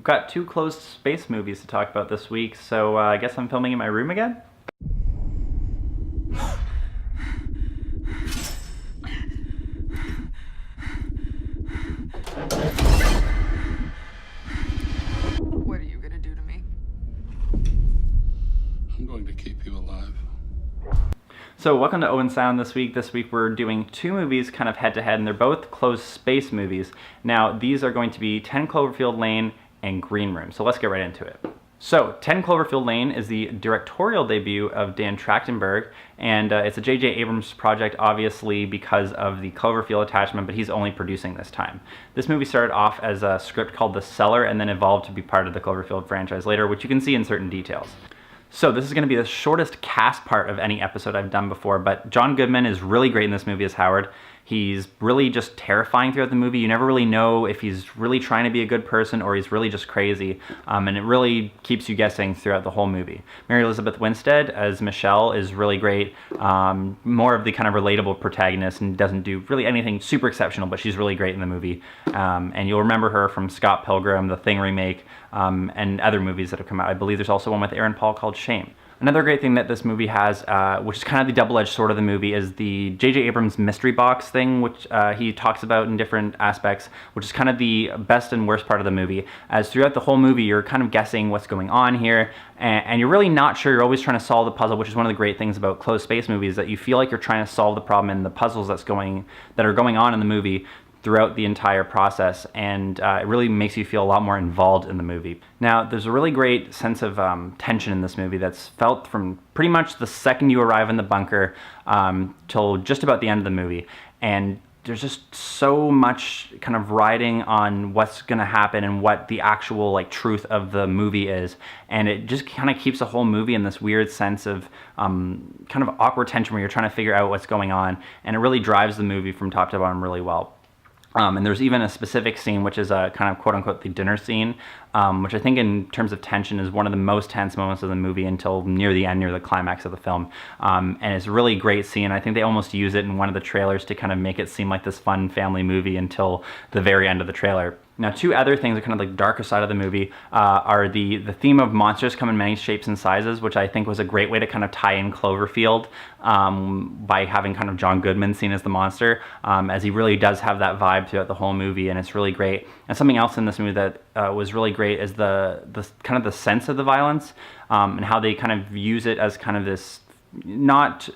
got two closed space movies to talk about this week, so I guess I'm filming in my room again? What are you gonna do to me? I'm going to keep you alive. So welcome to Owen Sound this week. This week we're doing two movies kind of head to head, and they're both closed space movies. Now these are going to be 10 Cloverfield Lane and Green Room. So let's get right into it. So 10 Cloverfield Lane is the directorial debut of Dan Trachtenberg, and it's a J.J. Abrams project, obviously because of the Cloverfield attachment, but he's only producing this time. This movie started off as a script called The Cellar and then evolved to be part of the Cloverfield franchise later, which you can see in certain details. So this is going to be the shortest cast part of any episode I've done before, but John Goodman is really great in this movie as Howard. He's really just terrifying throughout the movie. You never really know if he's really trying to be a good person or he's really just crazy, and it really keeps you guessing throughout the whole movie. Mary Elizabeth Winstead as Michelle is really great, more of the kind of relatable protagonist and doesn't do really anything super exceptional, but she's really great in the movie. And you'll remember her from Scott Pilgrim, the Thing remake, and other movies that have come out. I believe there's also one with Aaron Paul called Shame. Another great thing that this movie has, which is kind of the double-edged sword of the movie, is the J.J. Abrams mystery box thing, which he talks about in different aspects, which is kind of the best and worst part of the movie. As throughout the whole movie, you're kind of guessing what's going on here, and you're really not sure. You're always trying to solve the puzzle, which is one of the great things about closed space movies, that you feel like you're trying to solve the problem in the puzzles that are going on in the movie throughout the entire process, and it really makes you feel a lot more involved in the movie. Now, there's a really great sense of tension in this movie that's felt from pretty much the second you arrive in the bunker till just about the end of the movie, and there's just so much kind of riding on what's going to happen and what the actual truth of the movie is, and it just kind of keeps the whole movie in this weird sense of kind of awkward tension where you're trying to figure out what's going on, and it really drives the movie from top to bottom really well. And there's even a specific scene, which is a kind of quote-unquote the dinner scene, which I think in terms of tension is one of the most tense moments of the movie until near the end, near the climax of the film. And it's a really great scene. I think they almost use it in one of the trailers to kind of make it seem like this fun family movie until the very end of the trailer. Now, two other things that are kind of like darker side of the movie are the theme of monsters come in many shapes and sizes, which I think was a great way to kind of tie in Cloverfield by having kind of John Goodman seen as the monster, as he really does have that vibe throughout the whole movie, and it's really great. And something else in this movie that was really great is the kind of the sense of the violence, and how they kind of use it as kind of this not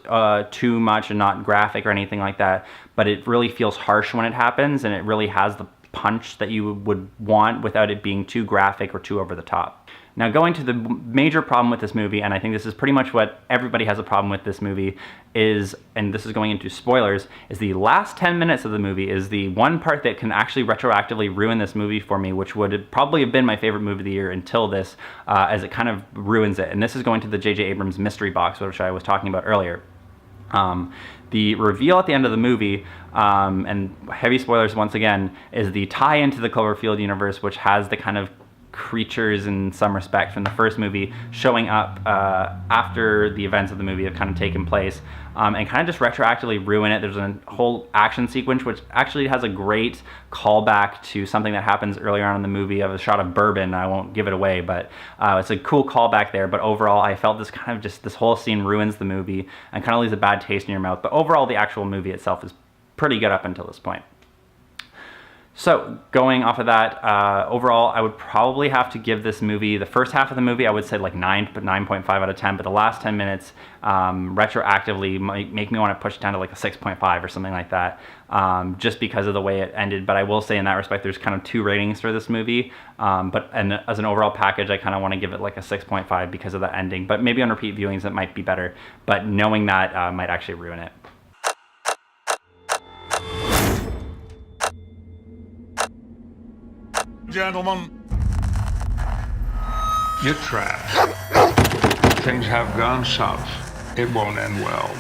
too much and not graphic or anything like that, but it really feels harsh when it happens, and it really has the punch that you would want without it being too graphic or too over the top. Now, going to the major problem with this movie, and I think this is pretty much what everybody has a problem with this movie, is, and this is going into spoilers, is the last 10 minutes of the movie is the one part that can actually retroactively ruin this movie for me, which would probably have been my favorite movie of the year until this, as it kind of ruins it. And this is going to the J.J. Abrams mystery box, which I was talking about earlier. The reveal at the end of the movie, and heavy spoilers once again, is the tie into the Cloverfield universe, which has the kind of creatures in some respect from the first movie showing up after the events of the movie have kind of taken place, and kind of just retroactively ruin it. There's a whole action sequence which actually has a great callback to something that happens earlier on in the movie of a shot of bourbon. I won't give it away, but it's a cool callback there. But overall, I felt this whole scene ruins the movie and kind of leaves a bad taste in your mouth. But overall, the actual movie itself is pretty good up until this point. So going off of that, overall, I would probably have to give this movie, the first half of the movie, I would say like 9.5 out of 10, but the last 10 minutes retroactively might make me want to push it down to like a 6.5 or something like that, just because of the way it ended. But I will say in that respect, there's kind of two ratings for this movie, and as an overall package, I kind of want to give it like a 6.5 because of the ending, but maybe on repeat viewings it might be better, but knowing that might actually ruin it. Gentlemen, You're trapped. Things have gone south. It won't end well.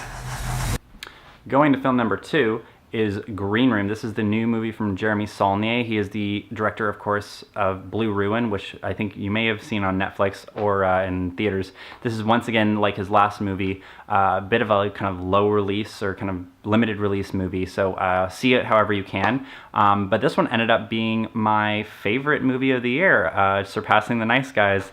Going to film number 2 is Green Room. This is the new movie from Jeremy Saulnier. He is the director, of course, of Blue Ruin, which I think you may have seen on Netflix or in theaters. This is once again like his last movie, a bit of a kind of low release or kind of limited release movie, so see it however you can. But this one ended up being my favorite movie of the year, surpassing The Nice Guys,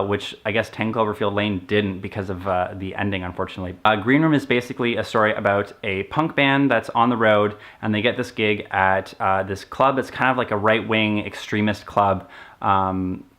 which I guess 10 Cloverfield Lane didn't because of the ending, unfortunately. Green Room is basically a story about a punk band that's on the road, and they get this gig at this club. It's kind of like a right-wing extremist club,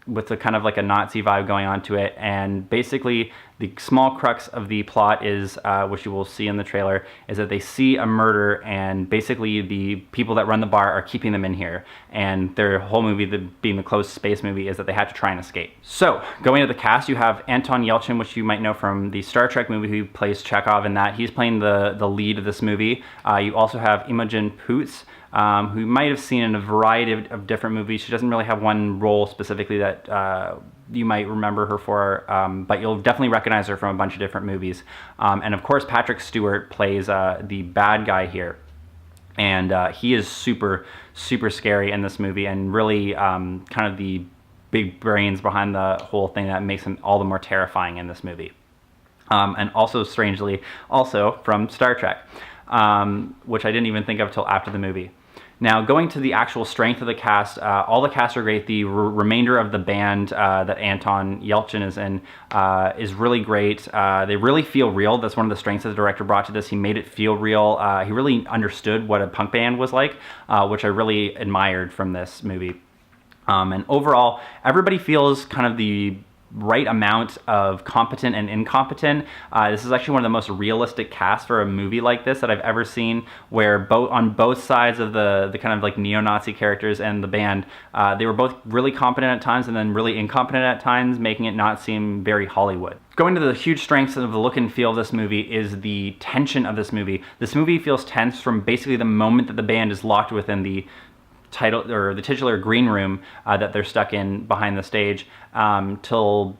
with a kind of like a Nazi vibe going on to it. And basically the small crux of the plot is, which you will see in the trailer, is that they see a murder, and basically the people that run the bar are keeping them in here. And their whole movie, being the closed space movie, is that they have to try and escape. So going to the cast, you have Anton Yelchin, which you might know from the Star Trek movie, who plays Chekhov in that. He's playing the lead of this movie. You also have Imogen Poots, who you might have seen in a variety of different movies. She doesn't really have one role specifically that you might remember her for, but you'll definitely recognize her from a bunch of different movies. And of course, Patrick Stewart plays the bad guy here. And he is super, super scary in this movie, and really kind of the big brains behind the whole thing that makes him all the more terrifying in this movie. And also, strangely, also from Star Trek, which I didn't even think of till after the movie. Now, going to the actual strength of the cast, all the cast are great. The remainder of the band that Anton Yelchin is in is really great. They really feel real. That's one of the strengths that the director brought to this. He made it feel real. He really understood what a punk band was like, which I really admired from this movie. And overall, everybody feels kind of the right amount of competent and incompetent. This is actually one of the most realistic casts for a movie like this that I've ever seen, where on both sides of the kind of like neo-Nazi characters and the band, they were both really competent at times and then really incompetent at times, making it not seem very Hollywood. Going to the huge strengths of the look and feel of this movie is the tension of this movie. This movie feels tense from basically the moment that the band is locked within the title or the titular green room that they're stuck in behind the stage, till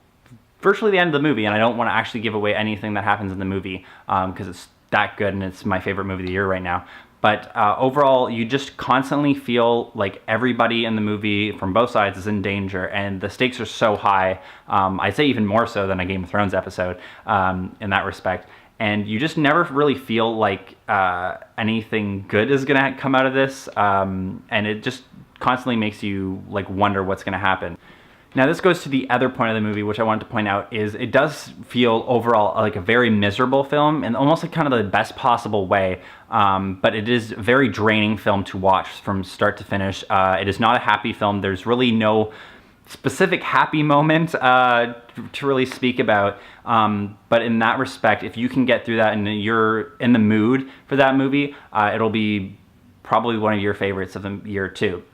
virtually the end of the movie. And I don't want to actually give away anything that happens in the movie because it's that good and it's my favorite movie of the year right now. But overall, you just constantly feel like everybody in the movie from both sides is in danger, and the stakes are so high. I'd say even more so than a Game of Thrones episode in that respect. And you just never really feel like anything good is going to come out of this, and it just constantly makes you like wonder what's going to happen. Now, this goes to the other point of the movie, which I wanted to point out, is it does feel overall like a very miserable film, and almost like kind of the best possible way, but it is a very draining film to watch from start to finish. It is not a happy film. There's really no specific happy moment to really speak about, but in that respect, if you can get through that and you're in the mood for that movie, it'll be probably one of your favorites of the year too.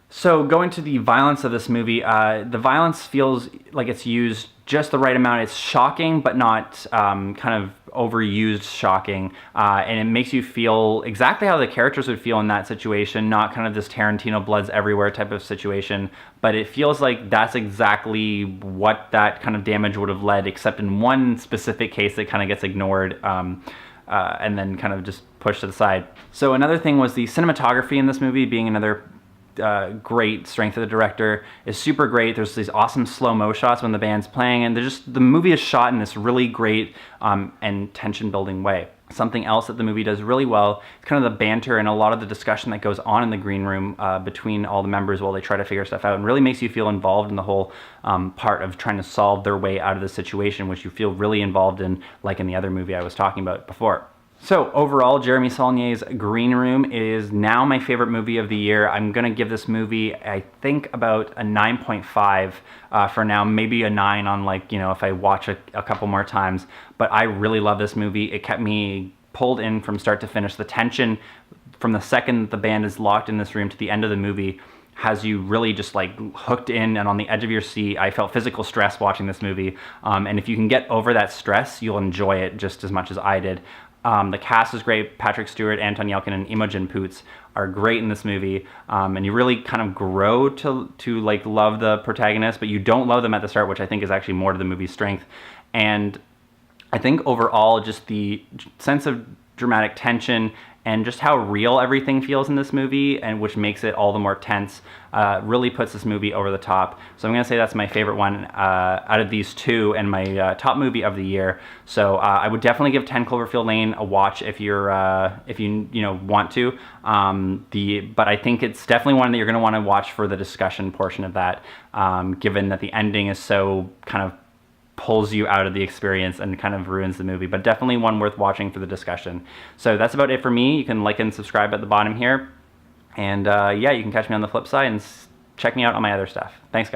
So going to the violence of this movie, the violence feels like it's used just the right amount. It's shocking, but not kind of overused shocking, and it makes you feel exactly how the characters would feel in that situation, not kind of this Tarantino bloods everywhere type of situation, but it feels like that's exactly what that kind of damage would have led, except in one specific case that kind of gets ignored and then kind of just pushed to the side. So another thing was the cinematography in this movie being another great strength of the director. Is super great. There's these awesome slow-mo shots when the band's playing, and the movie is shot in this really great and tension-building way. Something else that the movie does really well is kind of the banter and a lot of the discussion that goes on in the green room between all the members while they try to figure stuff out, and really makes you feel involved in the whole part of trying to solve their way out of the situation, which you feel really involved in, like in the other movie I was talking about before. So overall, Jeremy Saulnier's Green Room is now my favorite movie of the year. I'm going to give this movie, I think, about a 9.5 for now, maybe a 9 on, like, you know, if I watch a couple more times. But I really love this movie. It kept me pulled in from start to finish. The tension from the second that the band is locked in this room to the end of the movie has you really just like hooked in and on the edge of your seat. I felt physical stress watching this movie. And if you can get over that stress, you'll enjoy it just as much as I did. The cast is great. Patrick Stewart, Anton Yelchin, and Imogen Poots are great in this movie, and you really kind of grow to like love the protagonist, but you don't love them at the start, which I think is actually more to the movie's strength. And I think overall, just the sense of dramatic tension and just how real everything feels in this movie, and which makes it all the more tense, really puts this movie over the top. So I'm gonna say that's my favorite one out of these two, and my top movie of the year. So I would definitely give 10 Cloverfield Lane a watch if you're if you want to. But I think it's definitely one that you're gonna want to watch for the discussion portion of that, given that the ending is so kind of pulls you out of the experience and kind of ruins the movie, but definitely one worth watching for the discussion. So that's about it for me. You can like and subscribe at the bottom here. And yeah, you can catch me on the flip side and check me out on my other stuff. Thanks, guys.